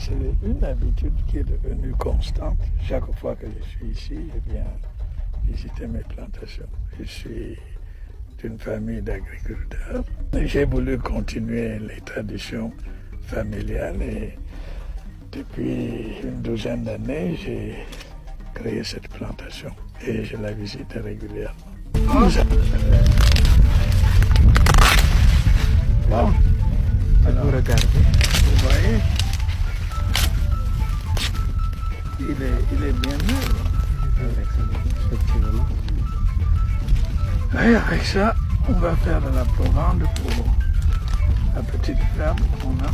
c'est une habitude qui est devenue constante. Chaque fois que je suis ici, je viens visiter mes plantations. Je suis d'une famille d'agriculteurs. J'ai voulu continuer les traditions familiales et depuis une douzaine d'années, j'ai créé cette plantation et je la visite régulièrement. Bon, alors, vous regardez, vous voyez, il est bien mûr. Effectivement. Et avec ça, on va faire de la provende pour la petite ferme qu'on a.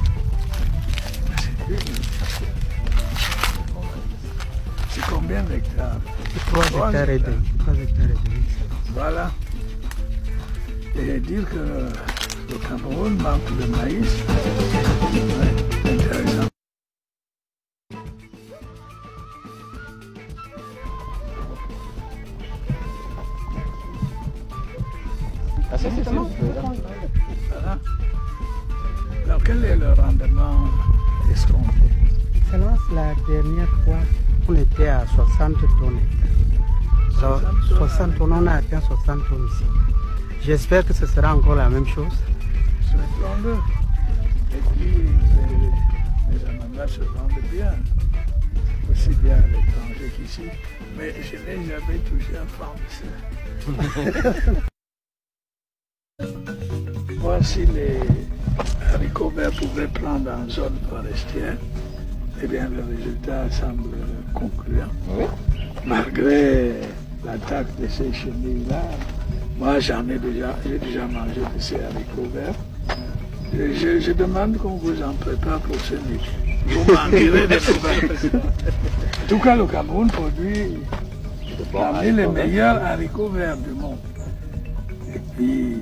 C'est combien d'hectares? 3 hectares et demi. 3 hectares et demi. Voilà. Et dire que le Cameroun manque de maïs, ouais, intéressant. Ah, ça, c'est Voilà. Alors, quel est le rendement escompté? Excellence, la dernière fois, on était à 60 tonnes. 60 tonnes, on a atteint 60 tonnes ici. J'espère que ce sera encore la même chose. Souhaitons-le. Et puis, les ananas se vendent bien, aussi bien à l'étranger qu'ici. Mais je n'ai jamais touché un franc de ça. Voici les haricots verts pouvaient prendre en zone forestière. Eh bien, le résultat semble concluant. Oui. Malgré l'attaque de ces chenilles-là, moi j'ai déjà mangé de ces haricots verts. Je demande qu'on vous en prépare pour ce midi. Vous manquerez de trouver. En tout cas, le Cameroun produit parmi les meilleurs haricots verts du monde. Et puis,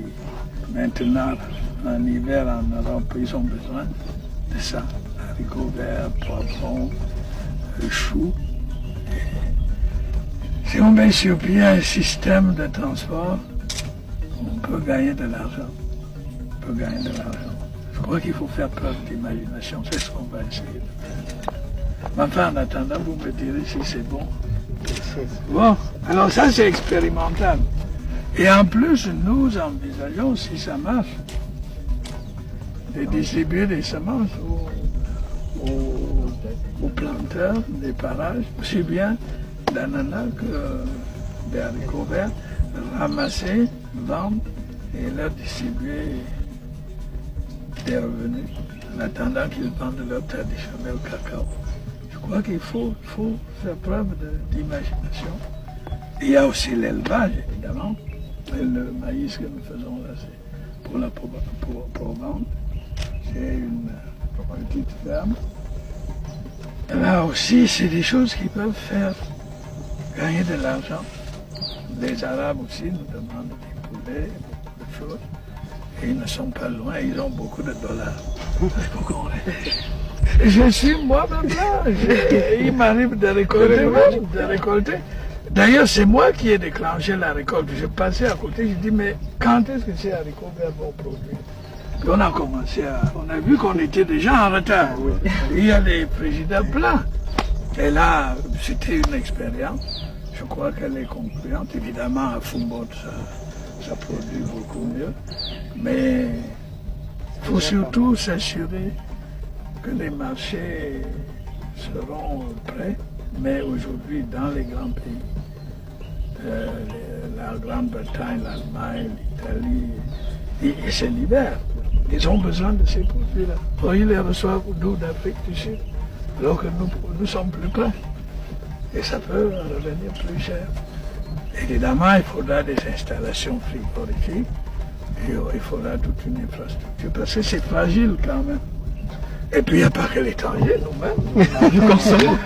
maintenant, en hiver en Europe, ils ont besoin de ça. Haricots verts, poivrons, choux. Si on met sur pied un système de transport, on peut gagner de l'argent. On peut gagner de l'argent. Je crois qu'il faut faire preuve d'imagination. C'est ce qu'on va essayer de faire. Mais enfin, en attendant, vous me direz si c'est bon. Bon, alors ça c'est expérimental. Et en plus, nous envisageons, si ça marche, de distribuer des semences aux planteurs des parages, aussi bien d'ananas que des haricots verts, ramasser, vendre et leur distribuer des revenus en attendant qu'ils vendent leur traditionnel cacao. Je crois qu'il faut faire preuve d'imagination. Il y a aussi l'élevage, évidemment. Et le maïs que nous faisons là, c'est pour la provende. C'est une petite ferme. Là aussi, c'est des choses qui peuvent faire gagner de l'argent. Les Arabes aussi nous demandent des poulets, beaucoup de choses. Et ils ne sont pas loin, ils ont beaucoup de dollars. Je suis moi-même là. Il m'arrive de récolter. D'ailleurs, c'est moi qui ai déclenché la récolte. Je passais à côté, je dis, mais quand est-ce que ces haricots verts vont produire? Puis on a commencé on a vu qu'on était déjà en retard. Il y a les frigidaires pleins. Et là, c'était une expérience. Je crois qu'elle est concluante. Évidemment, à Fumbote, ça produit beaucoup mieux. Mais il faut surtout s'assurer que les marchés seront prêts. Mais aujourd'hui, dans les grands pays, la Grande-Bretagne, l'Allemagne, l'Italie, et c'est l'hiver. Ils ont besoin de ces produits-là. Ils les reçoivent d'où d'Afrique du Sud, alors que nous sommes plus près. Et ça peut revenir plus cher. Évidemment, il faudra des installations frigorifiques et il faudra toute une infrastructure, parce que c'est fragile quand même. Et puis il n'y a pas que l'étranger, nous-mêmes, nous consommons.